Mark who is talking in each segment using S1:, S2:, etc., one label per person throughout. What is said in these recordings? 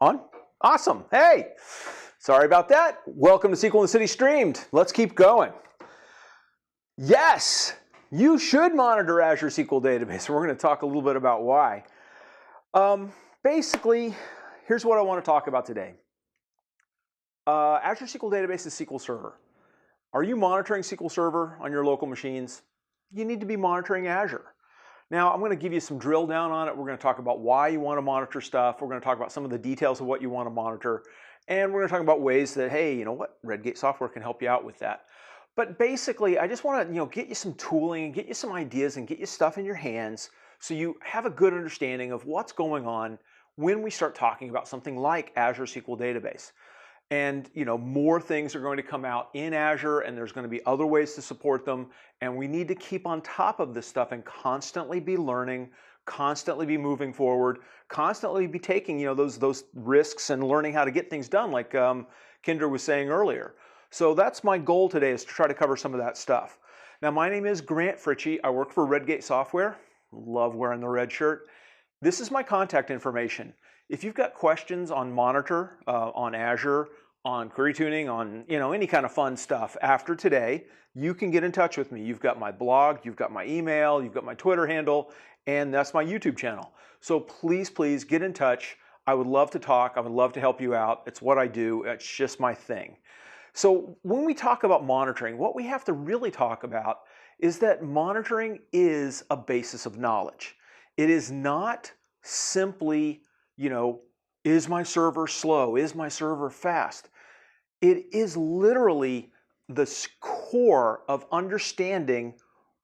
S1: On? Awesome. Hey, sorry about that. Welcome to SQL in the City Streamed. Let's keep going. Yes, you should monitor Azure SQL Database. We're going to talk a little bit about why. Basically, here's what I want to talk about today. Azure SQL Database is SQL Server. Are you monitoring SQL Server on your local machines? You need to be monitoring Azure. Now, I'm going to give you some drill down on it. We're going to talk about why you want to monitor stuff. We're going to talk about some of the details of what you want to monitor. And we're going to talk about ways that, hey, you know what, Redgate software can help you out with that. But basically, I just want to get you some tooling and get you some ideas and get you stuff in your hands so you have a good understanding of what's going on when we start talking about something like Azure SQL Database. And more things are going to come out in Azure, and there's going to be other ways to support them. And we need to keep on top of this stuff and constantly be learning, constantly be moving forward, constantly be taking those risks and learning how to get things done, like Kendra was saying earlier. So that's my goal today, is to try to cover some of that stuff. Now, my name is Grant Fritchie. I work for Redgate Software. Love wearing the red shirt. This is my contact information. If you've got questions on Monitor, on Azure, on query tuning, on any kind of fun stuff after today, you can get in touch with me. You've got my blog, you've got my email, you've got my Twitter handle, and that's my YouTube channel. So please get in touch. I would love to talk. I would love to help you out. It's what I do. It's just my thing. So when we talk about monitoring, what we have to really talk about is that monitoring is a basis of knowledge. It is not simply, is my server slow? Is my server fast? It is literally the core of understanding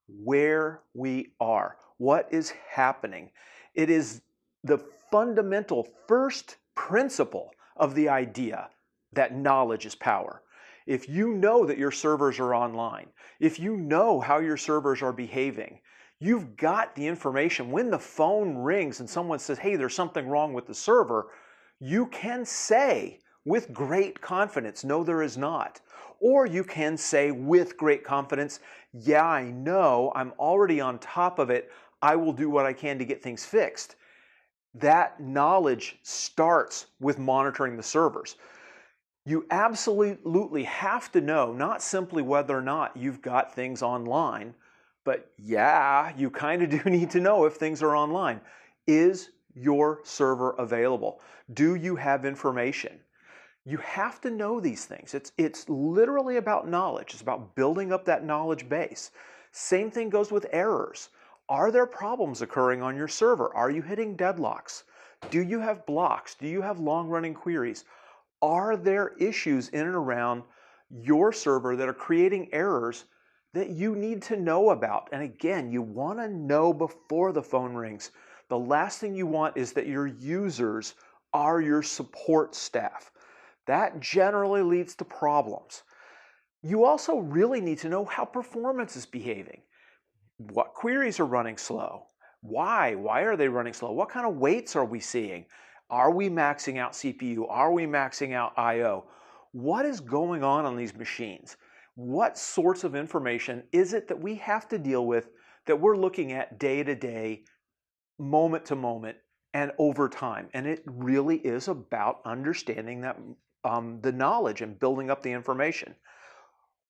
S1: where we are, what is happening. It is the fundamental first principle of the idea that knowledge is power. If you know that your servers are online, if you know how your servers are behaving, you've got the information. When the phone rings and someone says, hey, there's something wrong with the server, you can say with great confidence, no, there is not. Or you can say with great confidence, yeah, I know, I'm already on top of it. I will do what I can to get things fixed. That knowledge starts with monitoring the servers. You absolutely have to know not simply whether or not you've got things online, but yeah, you kind of do need to know if things are online. Is your server available? Do you have information? You have to know these things. It's literally about knowledge. It's about building up that knowledge base. Same thing goes with errors. Are there problems occurring on your server? Are you hitting deadlocks? Do you have blocks? Do you have long-running queries? Are there issues in and around your server that are creating errors that you need to know about? And again, you want to know before the phone rings. The last thing you want is that your users are your support staff. That generally leads to problems. You also really need to know how performance is behaving. What queries are running slow? Why? Why are they running slow? What kind of waits are we seeing? Are we maxing out CPU? Are we maxing out I/O? What is going on these machines? What sorts of information is it that we have to deal with that we're looking at day to day, moment to moment, and over time? And it really is about understanding that the knowledge and building up the information.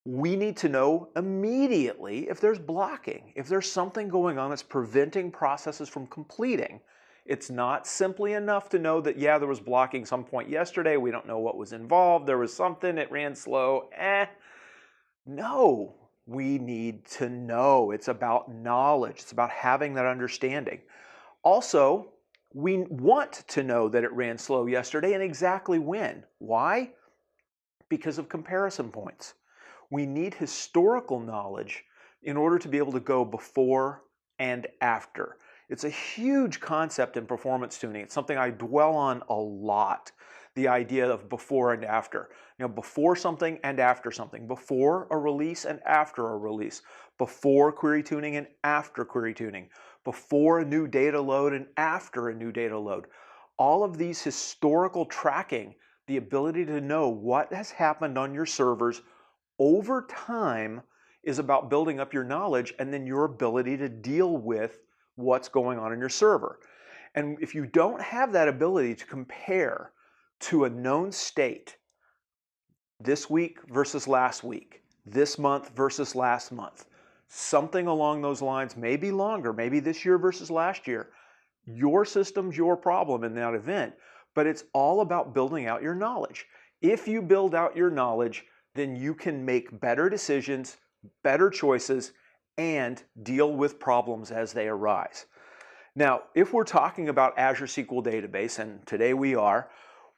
S1: We need to know immediately if there's blocking, if there's something going on that's preventing processes from completing. It's not simply enough to know that, yeah, there was blocking some point yesterday. We don't know what was involved. There was something, it ran slow. No, we need to know. It's about knowledge. It's about having that understanding. Also, we want to know that it ran slow yesterday and exactly when. Why? Because of comparison points. We need historical knowledge in order to be able to go before and after. It's a huge concept in performance tuning. It's something I dwell on a lot, the idea of before and after. Before something and after something. Before a release and after a release. Before query tuning and after query tuning. Before a new data load and after a new data load. All of these historical tracking, the ability to know what has happened on your servers over time, is about building up your knowledge and then your ability to deal with what's going on in your server. And if you don't have that ability to compare to a known state this week versus last week, this month versus last month, something along those lines, maybe longer, maybe this year versus last year. Your system's your problem in that event, but it's all about building out your knowledge. If you build out your knowledge, then you can make better decisions, better choices, and deal with problems as they arise. Now, if we're talking about Azure SQL Database, and today we are,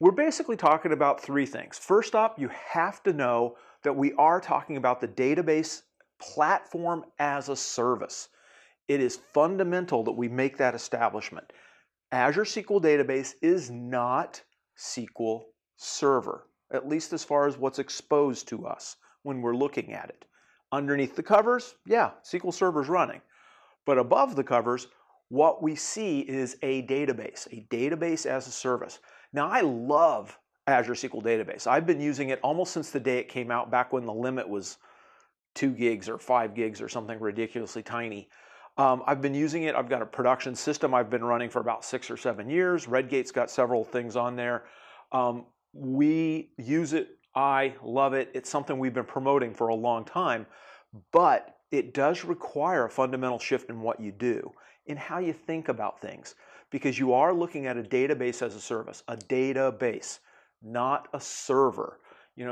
S1: we're basically talking about three things. First up, you have to know that we are talking about the database platform as a service. It is fundamental that we make that establishment. Azure SQL Database is not SQL Server, at least as far as what's exposed to us when we're looking at it. Underneath the covers, yeah, SQL Server's running. But above the covers, what we see is a database as a service. Now, I love Azure SQL Database. I've been using it almost since the day it came out, back when the limit was 2 gigs or 5 gigs or something ridiculously tiny. I've been using it. I've got a production system I've been running for about 6 or 7 years. Redgate's got several things on there. We use it. I love it. It's something we've been promoting for a long time, but it does require a fundamental shift in what you do, in how you think about things, because you are looking at a database as a service, a database, not a server.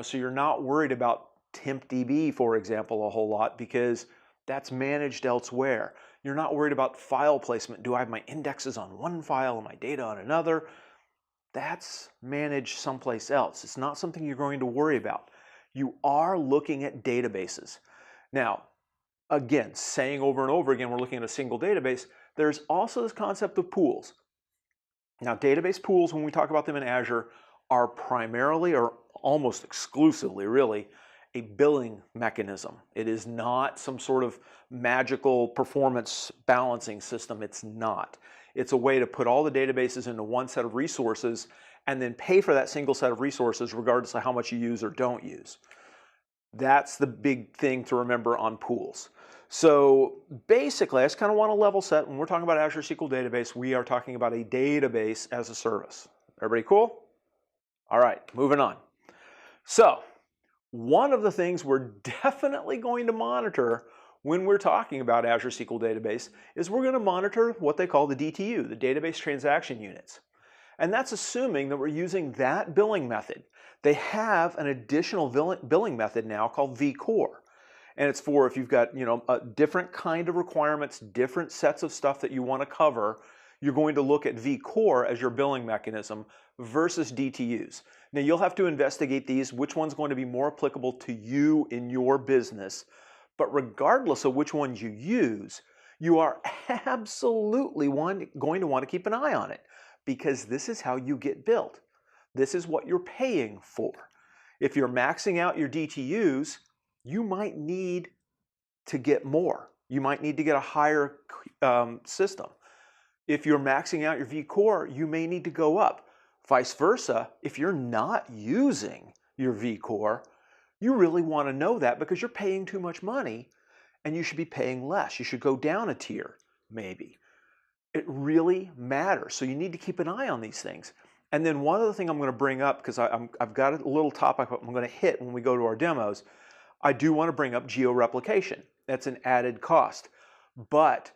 S1: So you're not worried about TempDB, for example, a whole lot, because that's managed elsewhere. You're not worried about file placement. Do I have my indexes on one file and my data on another? That's managed someplace else. It's not something you're going to worry about. You are looking at databases. Now, again, saying over and over again, we're looking at a single database. There's also this concept of pools. Now, database pools, when we talk about them in Azure, are primarily, or almost exclusively really, a billing mechanism. It is not some sort of magical performance balancing system. It's not. It's a way to put all the databases into one set of resources and then pay for that single set of resources regardless of how much you use or don't use. That's the big thing to remember on pools. So basically, I just kind of want to level set. When we're talking about Azure SQL Database, we are talking about a database as a service. Everybody cool? All right, moving on. So one of the things we're definitely going to monitor when we're talking about Azure SQL Database is we're going to monitor what they call the DTU, the Database Transaction Units. And that's assuming that we're using that billing method. They have an additional billing method now called vCore. And it's for if you've got a different kind of requirements, different sets of stuff that you want to cover, you're going to look at vCore as your billing mechanism versus DTUs. Now you'll have to investigate these, which one's going to be more applicable to you in your business. But regardless of which ones you use, you are absolutely going to want to keep an eye on it, because this is how you get billed. This is what you're paying for. If you're maxing out your DTUs, you might need to get more. You might need to get a higher system. If you're maxing out your vCore, you may need to go up. Vice versa, if you're not using your vCore, you really want to know that, because you're paying too much money and you should be paying less. You should go down a tier, maybe. It really matters. So you need to keep an eye on these things. And then one other thing I'm going to bring up, because I've got a little topic I'm going to hit when we go to our demos, I do want to bring up georeplication. That's an added cost. But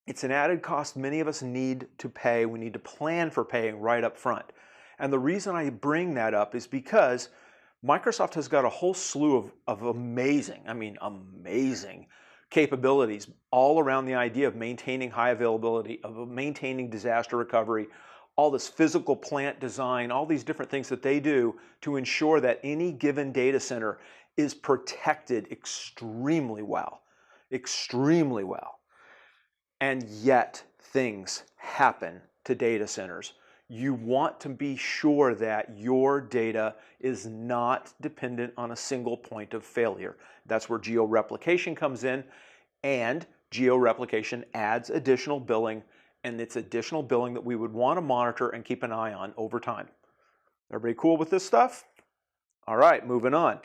S1: it's an added cost many of us need to pay. We need to plan for paying right up front. And the reason I bring that up is because Microsoft has got a whole slew of amazing capabilities all around the idea of maintaining high availability, of maintaining disaster recovery, all this physical plant design, all these different things that they do to ensure that any given data center is protected extremely well. Extremely well. And yet things happen to data centers. You want to be sure that your data is not dependent on a single point of failure. That's where georeplication comes in, and georeplication adds additional billing, and it's additional billing that we would want to monitor and keep an eye on over time. Everybody cool with this stuff? All right, moving on.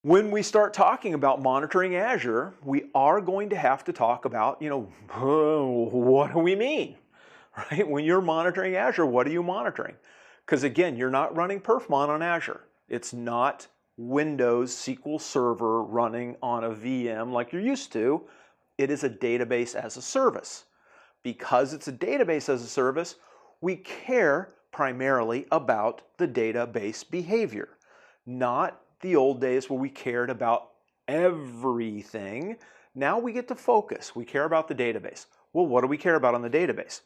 S1: When we start talking about monitoring Azure, we are going to have to talk about, what do we mean? Right? When you're monitoring Azure, what are you monitoring? Because again, you're not running Perfmon on Azure. It's not Windows SQL Server running on a VM like you're used to. It is a database as a service. Because it's a database as a service, we care primarily about the database behavior, not the old days where we cared about everything. Now we get to focus. We care about the database. Well, what do we care about on the database?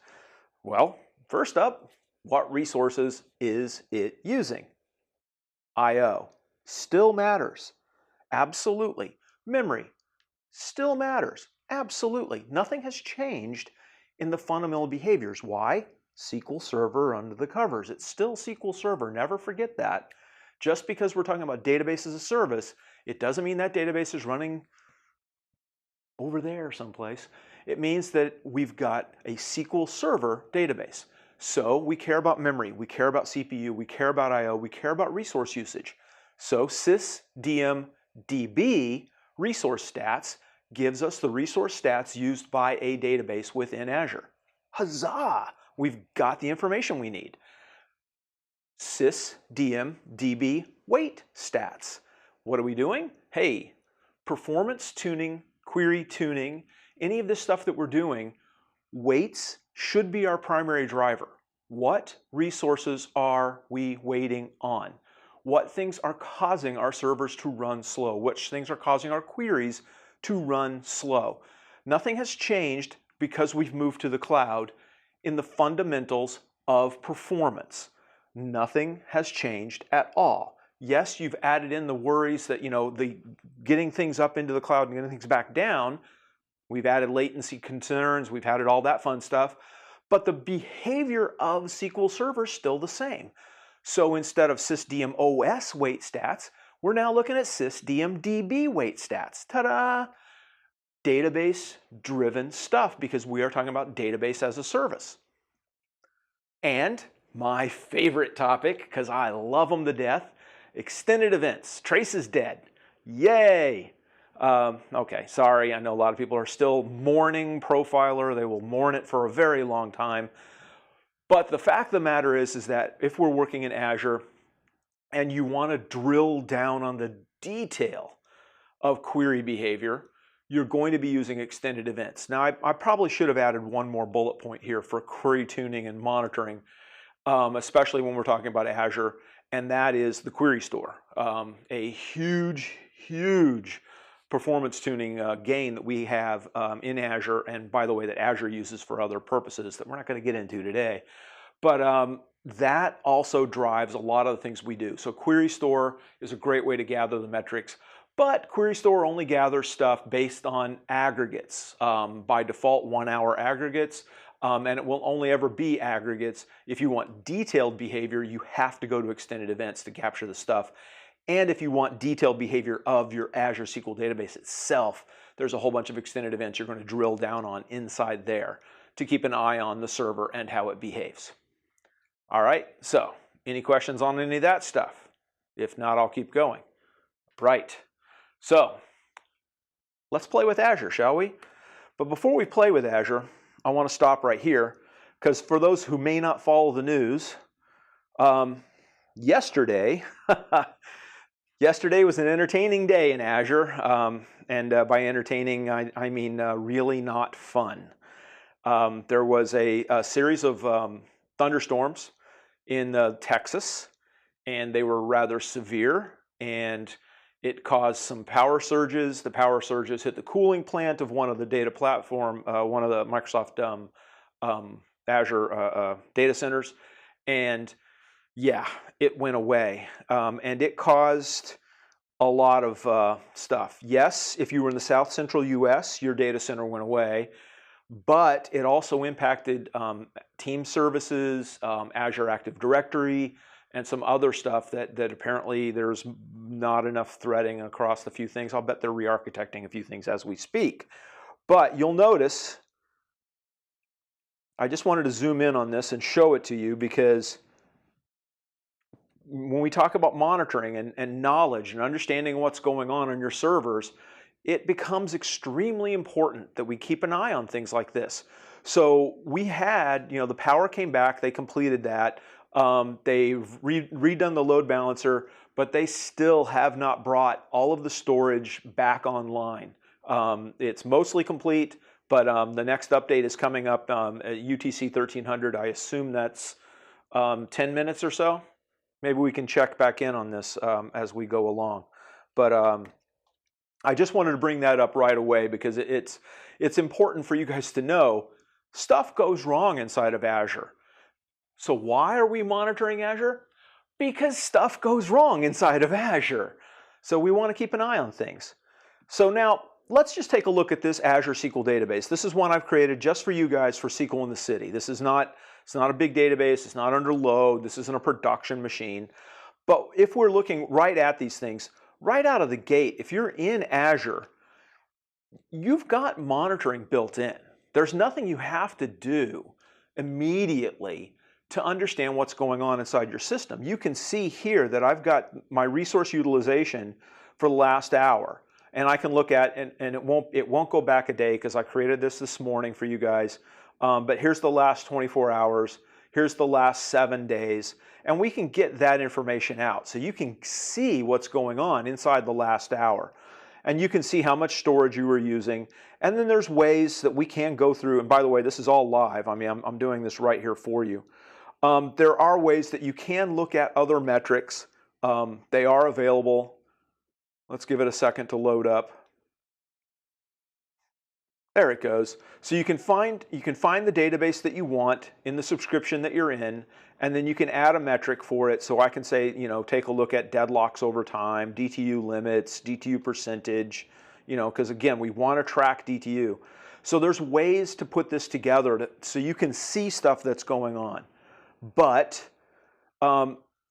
S1: Well, first up, what resources is it using? I/O still matters. Absolutely. Memory still matters. Absolutely. Nothing has changed in the fundamental behaviors. Why? SQL Server under the covers. It's still SQL Server. Never forget that. Just because we're talking about database as a service, it doesn't mean that database is running over there someplace. It means that we've got a SQL Server database. So we care about memory, we care about CPU, we care about I/O, we care about resource usage. So sysdmdb resource stats gives us the resource stats used by a database within Azure. Huzzah! We've got the information we need. Sysdmdb wait stats. What are we doing? Hey, performance tuning, query tuning, any of this stuff that we're doing, weights should be our primary driver. What resources are we waiting on? What things are causing our servers to run slow? Which things are causing our queries to run slow? Nothing has changed because we've moved to the cloud in the fundamentals of performance. Nothing has changed at all. Yes, you've added in the worries that, the getting things up into the cloud and getting things back down. We've added latency concerns, we've added all that fun stuff, but the behavior of SQL Server is still the same. So instead of sysdmos wait stats, we're now looking at sysdmdb wait stats. Ta-da! Database-driven stuff, because we are talking about database as a service. And my favorite topic, because I love them to death, extended events. Trace is dead. Yay! Okay, sorry, I know a lot of people are still mourning Profiler. They will mourn it for a very long time. But the fact of the matter is that if we're working in Azure and you want to drill down on the detail of query behavior, you're going to be using extended events. Now, I probably should have added one more bullet point here for query tuning and monitoring, especially when we're talking about Azure, and that is the query store. A huge, huge performance tuning gain that we have in Azure, and by the way, that Azure uses for other purposes that we're not going to get into today. But that also drives a lot of the things we do. So Query Store is a great way to gather the metrics, but Query Store only gathers stuff based on aggregates. By default, 1 hour aggregates, and it will only ever be aggregates. If you want detailed behavior, you have to go to extended events to capture the stuff. And if you want detailed behavior of your Azure SQL database itself, there's a whole bunch of extended events you're going to drill down on inside there to keep an eye on the server and how it behaves. All right, so any questions on any of that stuff? If not, I'll keep going. Right, so let's play with Azure, shall we? But before we play with Azure, I want to stop right here, because for those who may not follow the news, yesterday was an entertaining day in Azure, and by entertaining, I mean really not fun. There was a series of thunderstorms in Texas, and they were rather severe, and it caused some power surges. The power surges hit the cooling plant of one of the data platform, one of the Microsoft Azure data centers, and yeah, it went away, and it caused a lot of stuff. Yes, if you were in the South Central US, your data center went away, but it also impacted team services, Azure Active Directory, and some other stuff that apparently there's not enough threading across the few things. I'll bet they're re-architecting a few things as we speak. But you'll notice, I just wanted to zoom in on this and show it to you, because when we talk about monitoring and knowledge and understanding what's going on your servers, it becomes extremely important that we keep an eye on things like this. So we had, the power came back, they completed that. They've redone the load balancer, but they still have not brought all of the storage back online. It's mostly complete, but the next update is coming up at UTC 1300. I assume that's 10 minutes or so. Maybe we can check back in on this as we go along. But I just wanted to bring that up right away because it's important for you guys to know stuff goes wrong inside of Azure. So why are we monitoring Azure? Because stuff goes wrong inside of Azure. So we want to keep an eye on things. So now let's just take a look at this Azure SQL database. This is one I've created just for you guys for SQL in the City. This is not, it's not a big database. It's not under load. This isn't a production machine. But if we're looking right at these things, right out of the gate, if you're in Azure, you've got monitoring built in. There's nothing you have to do immediately to understand what's going on inside your system. You can see here that I've got my resource utilization for the last hour. And I can look at, and it won't go back a day because I created this morning for you guys. But here's the last 24 hours. Here's the last 7 days. And we can get that information out. So you can see what's going on inside the last hour. And you can see how much storage you were using. And then there's ways that we can go through. And by the way, this is all live. I mean, I'm doing this right here for you. There are ways that you can look at other metrics. They are available. Let's give it a second to load up. There it goes. So you can find the database that you want in the subscription that you're in, and then you can add a metric for it. So I can say, you know, take a look at deadlocks over time, DTU limits, DTU percentage, you know, because again, we want to track DTU. So there's ways to put this together so you can see stuff that's going on. But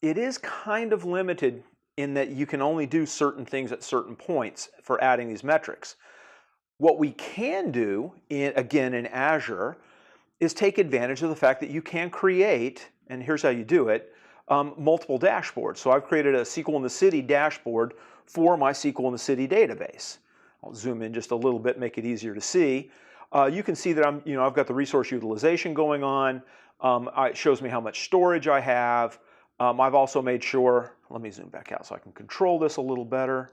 S1: it is kind of limited in that you can only do certain things at certain points for adding these metrics. What we can do, again in Azure, is take advantage of the fact that you can create, and here's how you do it, multiple dashboards. So I've created a SQL in the City dashboard for my SQL in the City database. I'll zoom in just a little bit, make it easier to see. You can see that I've got the resource utilization going on. It shows me how much storage I have. I've also made sure, let me zoom back out so I can control this a little better.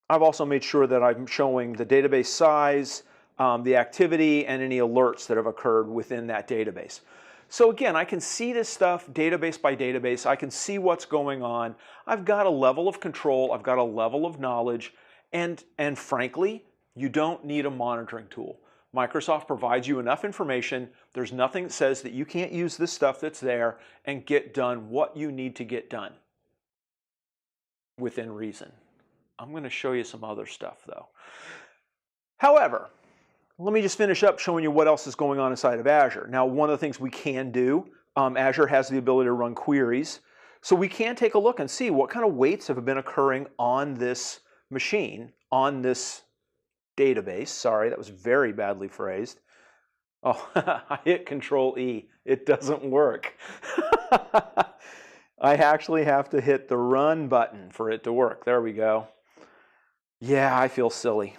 S1: I've also made sure that I'm showing the database size, the activity, and any alerts that have occurred within that database. So again, I can see this stuff database by database. I can see what's going on. I've got a level of control. I've got a level of knowledge. And frankly, you don't need a monitoring tool. Microsoft provides you enough information. There's nothing that says that you can't use this stuff that's there and get done what you need to get done within reason. I'm going to show you some other stuff though. However, let me just finish up showing you what else is going on inside of Azure. Now, one of the things we can do, Azure has the ability to run queries. So we can take a look and see what kind of weights have been occurring on this machine, on this database. Sorry, that was very badly phrased. Oh, I hit Control E. It doesn't work. I actually have to hit the run button for it to work. There we go. Yeah, I feel silly.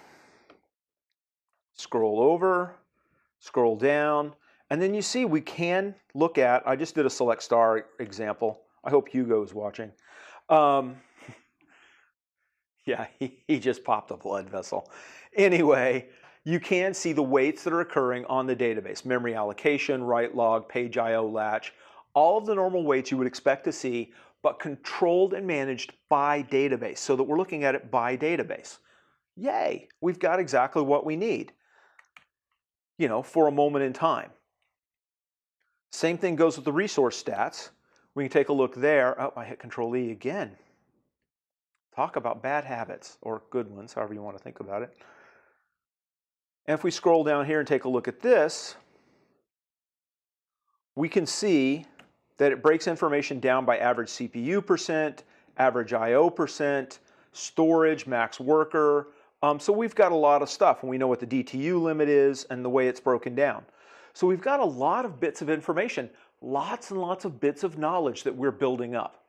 S1: Scroll over, scroll down, and then you see we can look at, I just did a select star example. I hope Hugo is watching. Yeah, he just popped a blood vessel. Anyway, you can see the weights that are occurring on the database. Memory allocation, write log, page IO latch, all of the normal weights you would expect to see, but controlled and managed by database, so that we're looking at it by database. Yay, we've got exactly what we need, you know, for a moment in time. Same thing goes with the resource stats. We can take a look there. Oh, I hit Control E again. Talk about bad habits, or good ones, however you want to think about it. And if we scroll down here and take a look at this, we can see that it breaks information down by average CPU percent, average IO percent, storage, max worker. So we've got a lot of stuff, and we know what the DTU limit is and the way it's broken down. So we've got a lot of bits of information, lots and lots of bits of knowledge that we're building up.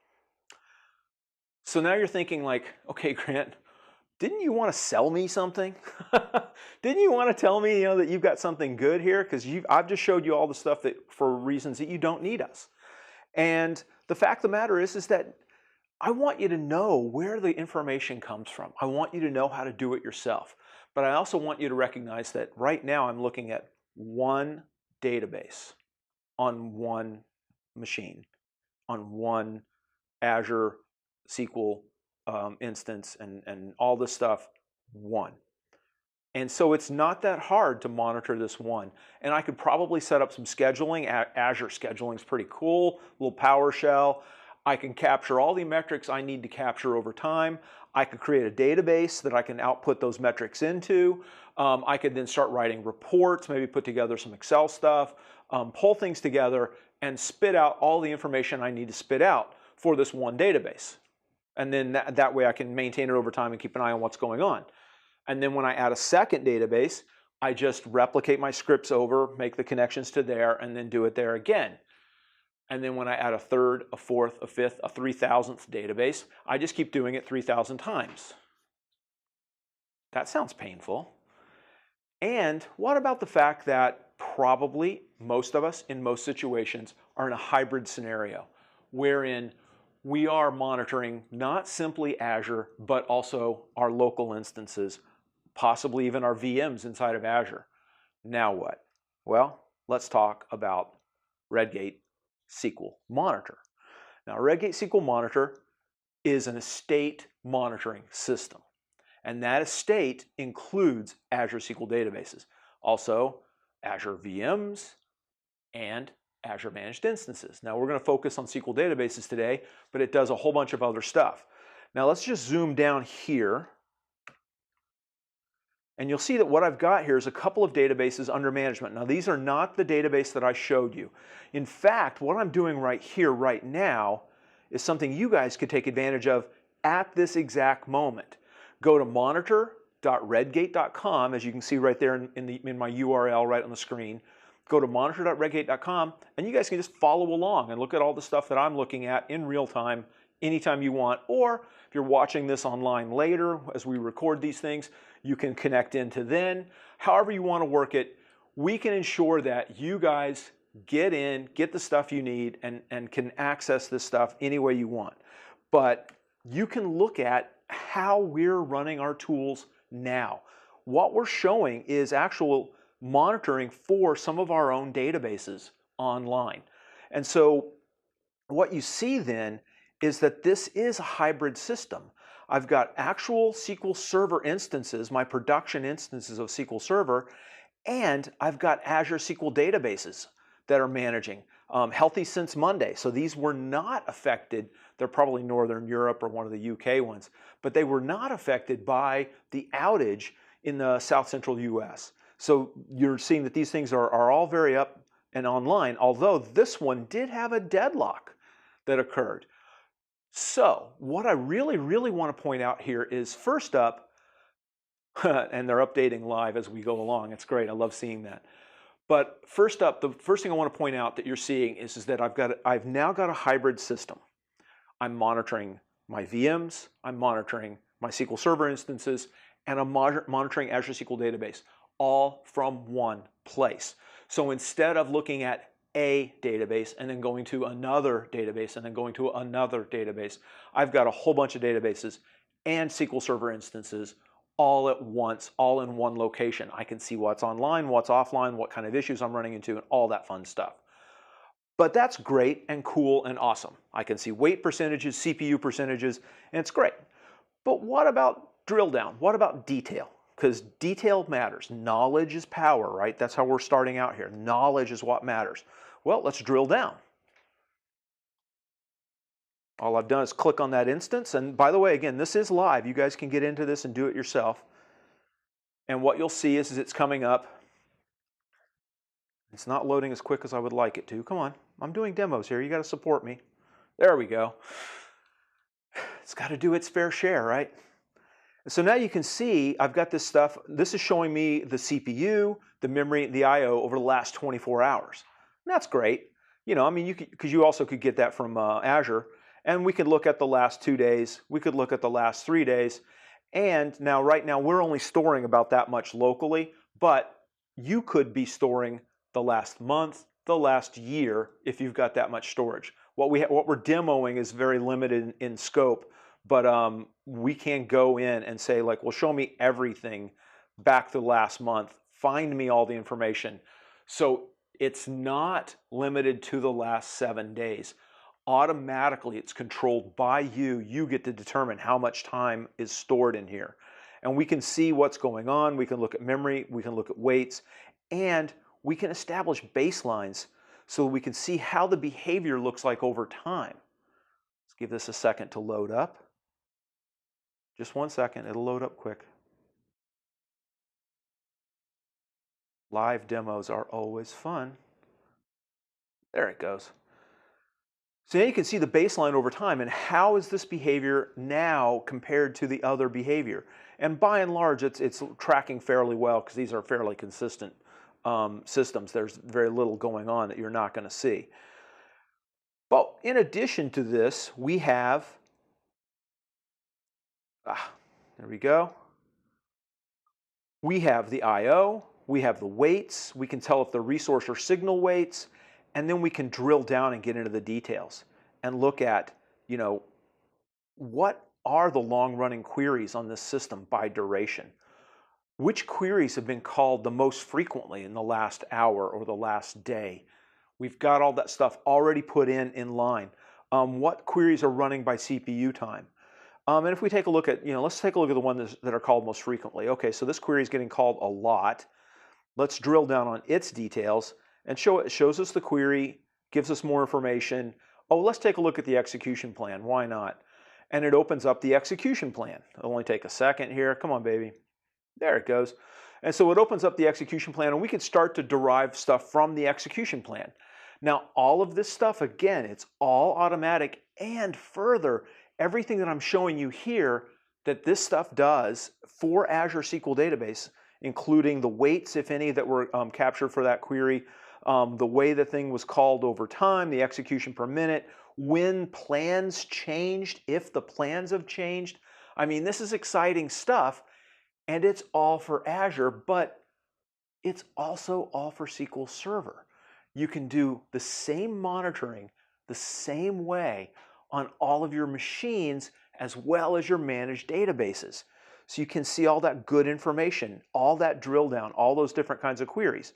S1: So now you're thinking like, okay, Grant, didn't you want to sell me something? Didn't you want to tell me, that you've got something good here? Because I've just showed you all the stuff that for reasons that you don't need us. And the fact of the matter is that I want you to know where the information comes from. I want you to know how to do it yourself. But I also want you to recognize that right now I'm looking at one database on one machine, on one Azure SQL instance and all this stuff, one. And so it's not that hard to monitor this one. And I could probably set up some scheduling. Azure scheduling is pretty cool, a little PowerShell. I can capture all the metrics I need to capture over time. I could create a database that I can output those metrics into. I could then start writing reports, maybe put together some Excel stuff, pull things together, and spit out all the information I need to spit out for this one database. And then that way I can maintain it over time and keep an eye on what's going on. And then when I add a second database, I just replicate my scripts over, make the connections to there, and then do it there again. And then when I add a third, a fourth, a fifth, a 3,000th database, I just keep doing it 3,000 times. That sounds painful. And what about the fact that probably most of us in most situations are in a hybrid scenario wherein we are monitoring not simply Azure, but also our local instances, possibly even our VMs inside of Azure. Now what? Well, let's talk about Redgate SQL Monitor. Now, Redgate SQL Monitor is an estate monitoring system, and that estate includes Azure SQL databases, also Azure VMs, and Azure Managed Instances. Now, we're going to focus on SQL databases today, but it does a whole bunch of other stuff. Now, let's just zoom down here, and you'll see that what I've got here is a couple of databases under management. Now, these are not the database that I showed you. In fact, what I'm doing right here, right now, is something you guys could take advantage of at this exact moment. Go to monitor.redgate.com, as you can see right there in my URL right on the screen. Go to monitor.redgate.com, and you guys can just follow along and look at all the stuff that I'm looking at in real time, anytime you want. Or if you're watching this online later, as we record these things, you can connect into then. However you want to work it, we can ensure that you guys get in, get the stuff you need, and can access this stuff any way you want. But you can look at how we're running our tools now. What we're showing is actual monitoring for some of our own databases online. And so what you see then is that this is a hybrid system. I've got actual SQL Server instances, my production instances of SQL Server, and I've got Azure SQL databases that are managing healthy since Monday. So these were not affected. They're probably Northern Europe or one of the UK ones, but they were not affected by the outage in the South Central US. So you're seeing that these things are all very up and online, although this one did have a deadlock that occurred. So what I really, really want to point out here is, first up, and they're updating live as we go along. It's great. I love seeing that. But first up, the first thing I want to point out that you're seeing is that I've now got a hybrid system. I'm monitoring my VMs, I'm monitoring my SQL Server instances, and I'm monitoring Azure SQL Database, all from one place. So instead of looking at a database and then going to another database and then going to another database, I've got a whole bunch of databases and SQL Server instances all at once, all in one location. I can see what's online, what's offline, what kind of issues I'm running into, and all that fun stuff. But that's great and cool and awesome. I can see weight percentages, CPU percentages, and it's great. But what about drill down? What about detail? Because detail matters. Knowledge is power, right? That's how we're starting out here. Knowledge is what matters. Well, let's drill down. All I've done is click on that instance. And by the way, again, this is live. You guys can get into this and do it yourself. And what you'll see is it's coming up. It's not loading as quick as I would like it to. Come on. I'm doing demos here. You got to support me. There we go. It's got to do its fair share, right? So now you can see I've got this stuff. This is showing me the CPU, the memory, the I/O over the last 24 hours. And that's great. You know, I mean, because you also could get that from Azure. And we could look at the last 2 days. We could look at the last 3 days. And now, right now, we're only storing about that much locally. But you could be storing the last month, the last year, if you've got that much storage. what we're demoing is very limited in scope, but we can go in and say like, well, show me everything back to last month. Find me all the information. So it's not limited to the last 7 days. Automatically, it's controlled by you. You get to determine how much time is stored in here. And we can see what's going on. We can look at memory. We can look at weights. And we can establish baselines so we can see how the behavior looks like over time. Let's give this a second to load up. Just 1 second. It'll load up quick. Live demos are always fun. There it goes. So now you can see the baseline over time and how is this behavior now compared to the other behavior. And by and large, it's tracking fairly well because these are fairly consistent systems. There's very little going on that you're not going to see. But in addition to this, we have, there we go. We have the I/O, we have the weights, we can tell if the resource or signal weights, and then we can drill down and get into the details and look at, you know, what are the long-running queries on this system by duration? Which queries have been called the most frequently in the last hour or the last day? We've got all that stuff already put in line. What queries are running by CPU time? And if we take a look at, let's take a look at the ones that are called most frequently. Okay, so this query is getting called a lot. Let's drill down on its details and it shows us the query, gives us more information. Oh, let's take a look at the execution plan. Why not? And it opens up the execution plan. It'll only take a second here. Come on, baby. There it goes. And so it opens up the execution plan, and we can start to derive stuff from the execution plan. Now, all of this stuff, again, it's all automatic, and further, everything that I'm showing you here that this stuff does for Azure SQL Database, including the weights, if any, that were captured for that query, the way the thing was called over time, the execution per minute, when plans changed, if the plans have changed. I mean, this is exciting stuff, and it's all for Azure, but it's also all for SQL Server. You can do the same monitoring the same way on all of your machines as well as your managed databases. So you can see all that good information, all that drill down, all those different kinds of queries.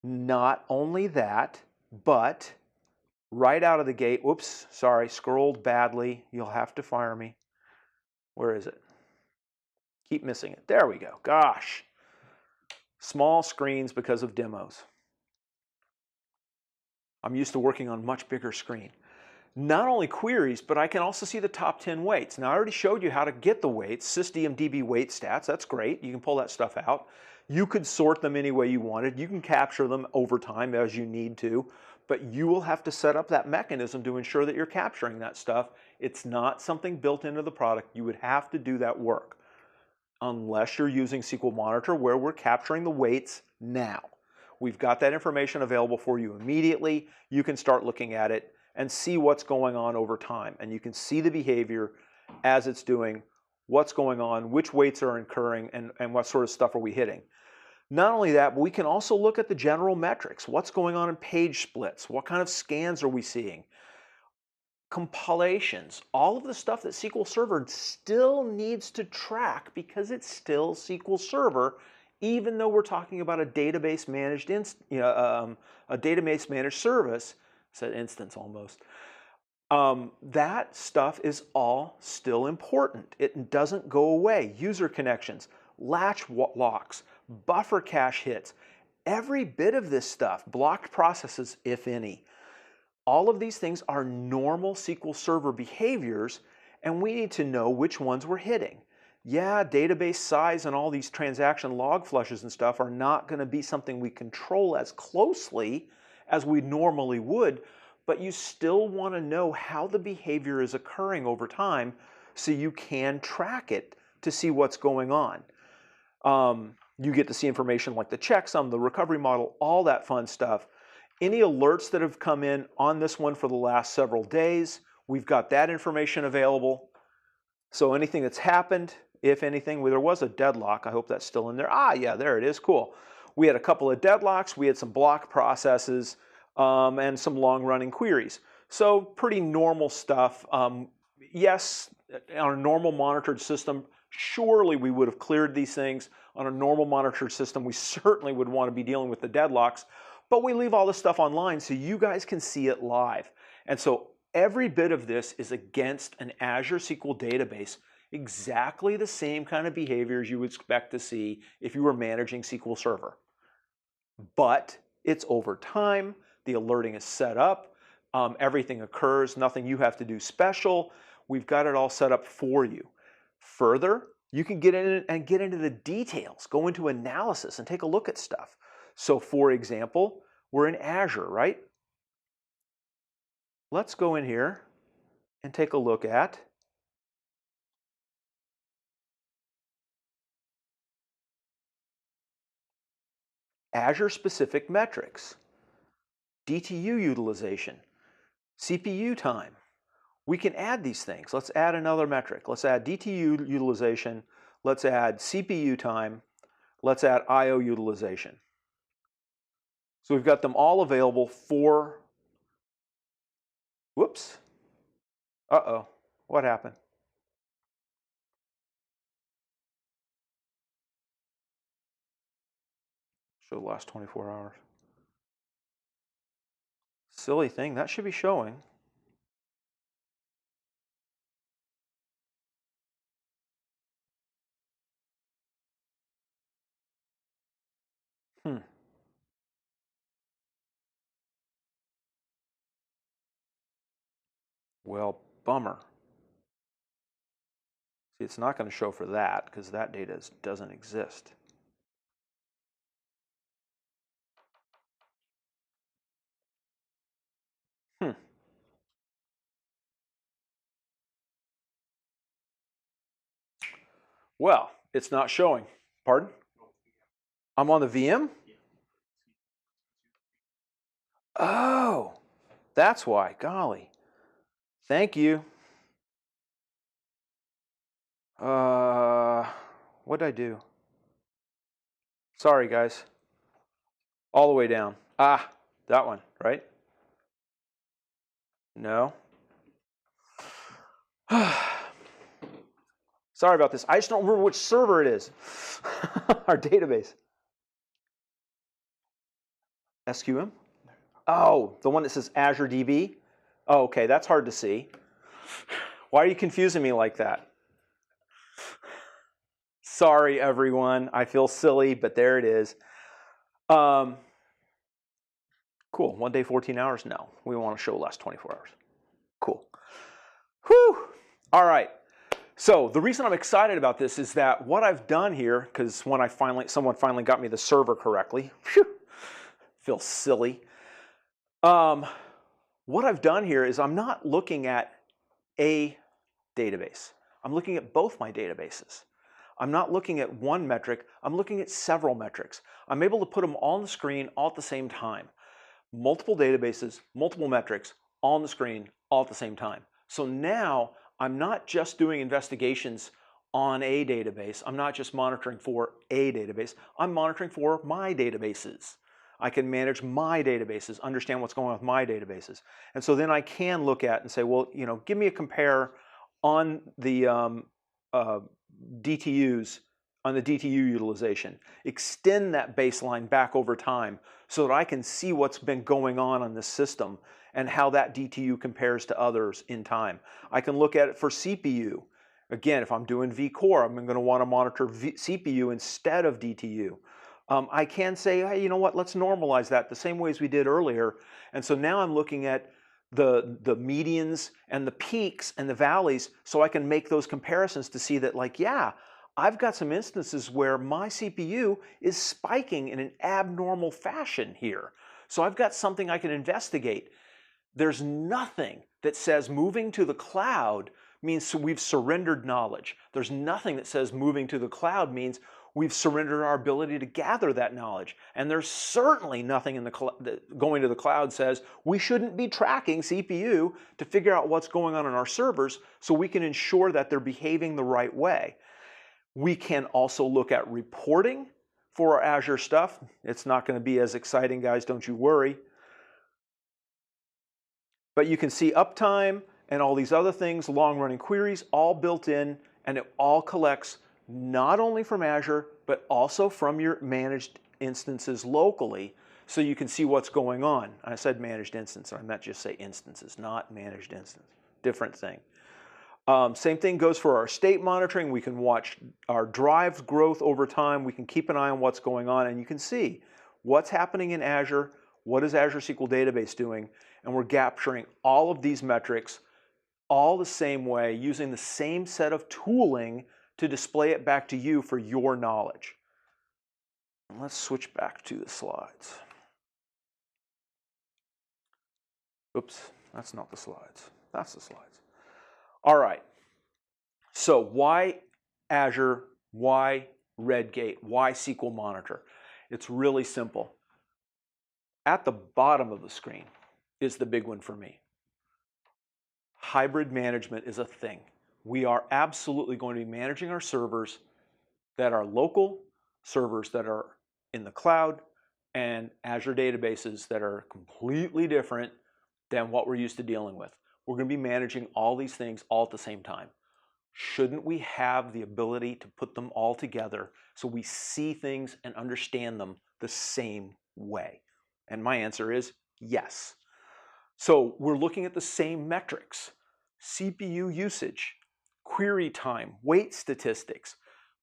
S1: Not only that, but right out of the gate, whoops, sorry, scrolled badly. You'll have to fire me. Where is it? Keep missing it. There we go. Gosh. Small screens because of demos. I'm used to working on much bigger screen. Not only queries, but I can also see the top 10 weights. Now, I already showed you how to get the weights, SysDMDB weight stats. That's great. You can pull that stuff out. You could sort them any way you wanted. You can capture them over time as you need to, but you will have to set up that mechanism to ensure that you're capturing that stuff. It's not something built into the product. You would have to do that work unless you're using SQL Monitor, where we're capturing the weights now. We've got that information available for you immediately. You can start looking at it and see what's going on over time. And you can see the behavior as it's doing, what's going on, which weights are incurring, and what sort of stuff are we hitting. Not only that, but we can also look at the general metrics. What's going on in page splits? What kind of scans are we seeing? Compilations, all of the stuff that SQL Server still needs to track because it's still SQL Server, even though we're talking about a database managed a database managed service. I said instance almost. That stuff is all still important. It doesn't go away. User connections, latch locks, buffer cache hits, every bit of this stuff, blocked processes, if any. All of these things are normal SQL Server behaviors, and we need to know which ones we're hitting. Yeah, database size and all these transaction log flushes and stuff are not going to be something we control as closely as we normally would, but you still want to know how the behavior is occurring over time so you can track it to see what's going on. You get to see information like the checksum, the recovery model, all that fun stuff. Any alerts that have come in on this one for the last several days, we've got that information available. So anything that's happened, if anything, there was a deadlock. I hope that's still in there. Yeah, there it is. Cool. We had a couple of deadlocks. We had some block processes and some long-running queries. So pretty normal stuff. Yes, on a normal monitored system, surely we would have cleared these things. On a normal monitored system, we certainly would want to be dealing with the deadlocks, but we leave all this stuff online so you guys can see it live. And so every bit of this is against an Azure SQL database, exactly the same kind of behaviors you would expect to see if you were managing SQL Server. But it's over time, the alerting is set up, everything occurs, nothing you have to do special. We've got it all set up for you. Further, you can get in and get into the details, go into analysis and take a look at stuff. So for example, we're in Azure, right? Let's go in here and take a look at Azure specific metrics, DTU utilization, CPU time. We can add these things. Let's add another metric. Let's add DTU utilization. Let's add CPU time. Let's add IO utilization. So we've got them all available for, whoops. Uh-oh, what happened? Show the last 24 hours. Silly thing, that should be showing. Well, bummer. See, it's not going to show for that because that data doesn't exist. Well, it's not showing. Pardon? I'm on the VM? Oh, that's why. Golly. Thank you. What did I do? Sorry, guys. All the way down. Ah, that one, right? No. Sorry about this. I just don't remember which server it is. Our database. SQM? Oh, the one that says Azure DB? Oh, okay, that's hard to see. Why are you confusing me like that? Sorry, everyone. I feel silly, but there it is. Cool. 1 day, 14 hours? No, we want to show last 24 hours. Cool. Whew. All right. So the reason I'm excited about this is that what I've done here, because when someone finally got me the server correctly, whew, feel silly. What I've done here is I'm not looking at a database. I'm looking at both my databases. I'm not looking at one metric, I'm looking at several metrics. I'm able to put them all on the screen all at the same time. Multiple databases, multiple metrics, all on the screen, all at the same time. So now I'm not just doing investigations on a database. I'm not just monitoring for a database. I'm monitoring for my databases. I can manage my databases, understand what's going on with my databases. And so then I can look at and say, well, give me a compare on the DTUs, on the DTU utilization. Extend that baseline back over time so that I can see what's been going on this system and how that DTU compares to others in time. I can look at it for CPU. Again, if I'm doing vCore, I'm going to want to monitor CPU instead of DTU. I can say, hey, you know what, let's normalize that the same way as we did earlier. And so now I'm looking at the medians and the peaks and the valleys so I can make those comparisons to see that, like, yeah, I've got some instances where my CPU is spiking in an abnormal fashion here. So I've got something I can investigate. There's nothing that says moving to the cloud means we've surrendered knowledge. There's nothing that says moving to the cloud means we've surrendered our ability to gather that knowledge. And there's certainly nothing in going to the cloud says we shouldn't be tracking CPU to figure out what's going on in our servers so we can ensure that they're behaving the right way. We can also look at reporting for our Azure stuff. It's not going to be as exciting, guys, don't you worry. But you can see uptime and all these other things, long-running queries, all built in, and it all collects not only from Azure, but also from your managed instances locally, so you can see what's going on. I said managed instance, I meant just say instances, not managed instance. Different thing. Same thing goes for our state monitoring. We can watch our drives growth over time. We can keep an eye on what's going on, and you can see what's happening in Azure, what is Azure SQL Database doing, and we're capturing all of these metrics all the same way, using the same set of tooling to display it back to you for your knowledge. Let's switch back to the slides. Oops, that's not the slides. That's the slides. All right, so why Azure, why Redgate, why SQL Monitor? It's really simple. At the bottom of the screen is the big one for me. Hybrid management is a thing. We are absolutely going to be managing our servers that are local, servers that are in the cloud, and Azure databases that are completely different than what we're used to dealing with. We're going to be managing all these things all at the same time. Shouldn't we have the ability to put them all together so we see things and understand them the same way? And my answer is yes. So we're looking at the same metrics: CPU usage, query time, wait statistics,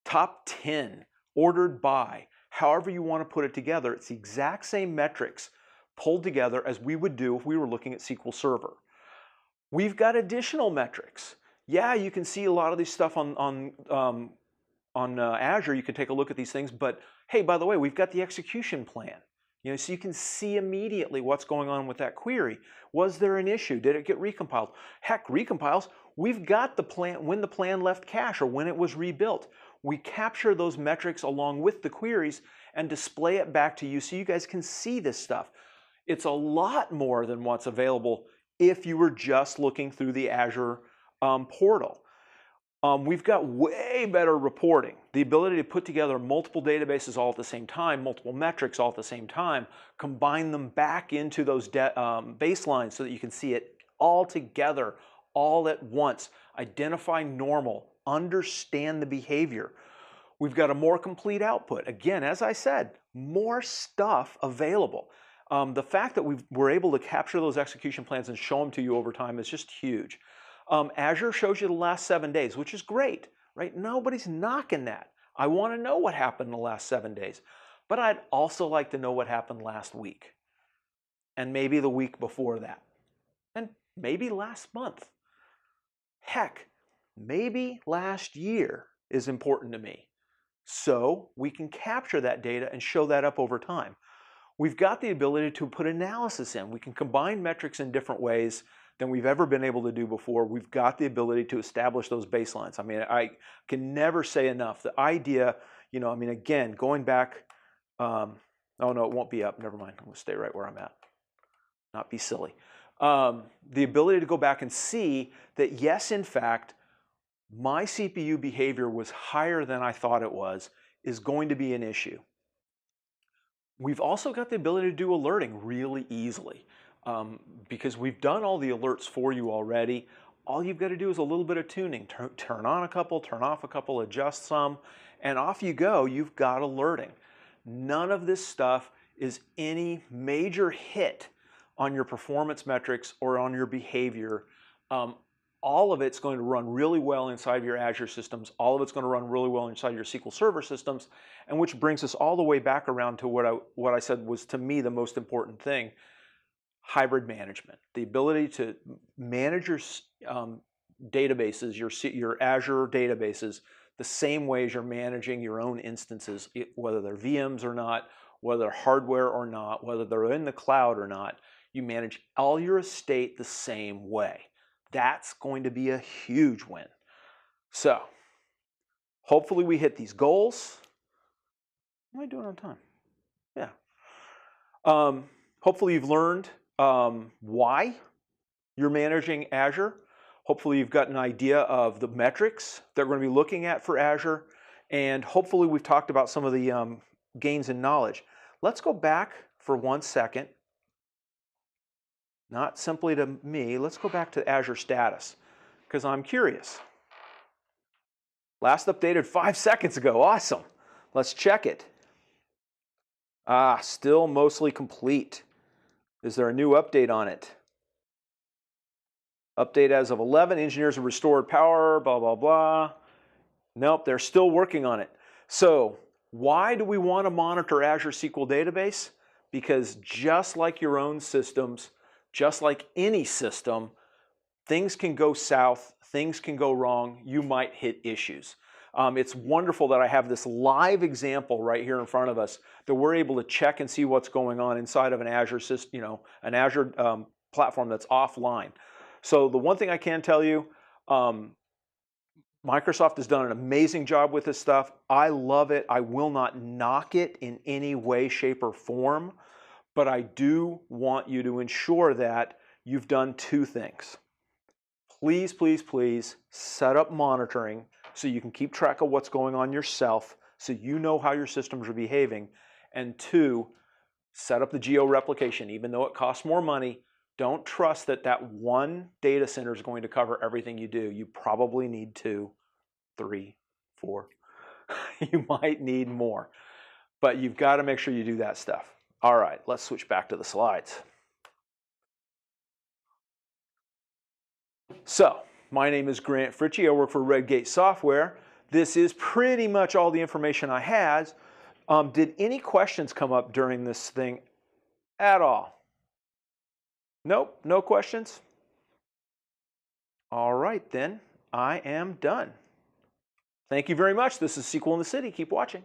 S1: top 10, ordered by, however you want to put it together. It's the exact same metrics pulled together as we would do if we were looking at SQL Server. We've got additional metrics. Yeah, you can see a lot of these stuff on Azure. You can take a look at these things, but hey, by the way, we've got the execution plan. You know, so you can see immediately what's going on with that query. Was there an issue? Did it get recompiled? Heck, recompiles. We've got the plan, when the plan left cache or when it was rebuilt. We capture those metrics along with the queries and display it back to you so you guys can see this stuff. It's a lot more than what's available if you were just looking through the Azure portal. We've got way better reporting, the ability to put together multiple databases all at the same time, multiple metrics all at the same time, combine them back into those baselines so that you can see it all together, all at once, identify normal, understand the behavior. We've got a more complete output. Again, as I said, more stuff available. The fact that we're able to capture those execution plans and show them to you over time is just huge. Azure shows you the last 7 days, which is great, right? Nobody's knocking that. I want to know what happened in the last 7 days. But I'd also like to know what happened last week, and maybe the week before that, and maybe last month. Heck, maybe last year is important to me. So we can capture that data and show that up over time. We've got the ability to put analysis in. We can combine metrics in different ways than we've ever been able to do before. We've got the ability to establish those baselines. I mean, I can never say enough. The idea, you know, I mean, again, going back, oh no, it won't be up. Never mind. I'm going to stay right where I'm at. Not be silly. The ability to go back and see that, yes, in fact, my CPU behavior was higher than I thought it was, is going to be an issue. We've also got the ability to do alerting really easily. Because we've done all the alerts for you already. All you've got to do is a little bit of tuning. Turn on a couple, turn off a couple, adjust some, and off you go. You've got alerting. None of this stuff is any major hit on your performance metrics or on your behavior. All of it's going to run really well inside your Azure systems. All of it's going to run really well inside your SQL Server systems, and which brings us all the way back around to what I said was, to me, the most important thing. Hybrid management, the ability to manage your databases, your Azure databases, the same way as you're managing your own instances, whether they're VMs or not, whether they're hardware or not, whether they're in the cloud or not. You manage all your estate the same way. That's going to be a huge win. So, hopefully we hit these goals. Am I doing on time? Yeah. Hopefully you've learned why you're managing Azure. Hopefully you've got an idea of the metrics that we're going to be looking at for Azure, and hopefully we've talked about some of the gains in knowledge. Let's go back for 1 second not simply to me. Let's go back to Azure status because I'm curious. Last updated 5 seconds ago. Awesome. Let's check it. Still mostly complete. Is there a new update on it? Update as of 11. Engineers have restored power, blah, blah, blah. Nope, they're still working on it. So why do we want to monitor Azure SQL Database? Because just like your own systems, just like any system, things can go south, things can go wrong, you might hit issues. It's wonderful that I have this live example right here in front of us that we're able to check and see what's going on inside of an Azure system, an Azure platform that's offline. So the one thing I can tell you, Microsoft has done an amazing job with this stuff. I love it. I will not knock it in any way, shape, or form, but I do want you to ensure that you've done two things. Please, please, please set up monitoring so you can keep track of what's going on yourself, so you know how your systems are behaving. And two, set up the geo-replication. Even though it costs more money, don't trust that that one data center is going to cover everything you do. You probably need 2, 3, 4. You might need more. But you've got to make sure you do that stuff. All right, let's switch back to the slides. So, my name is Grant Fritchie. I work for Redgate Software. This is pretty much all the information I had. Did any questions come up during this thing at all? Nope, no questions? All right, then I am done. Thank you very much. This is SQL in the City. Keep watching.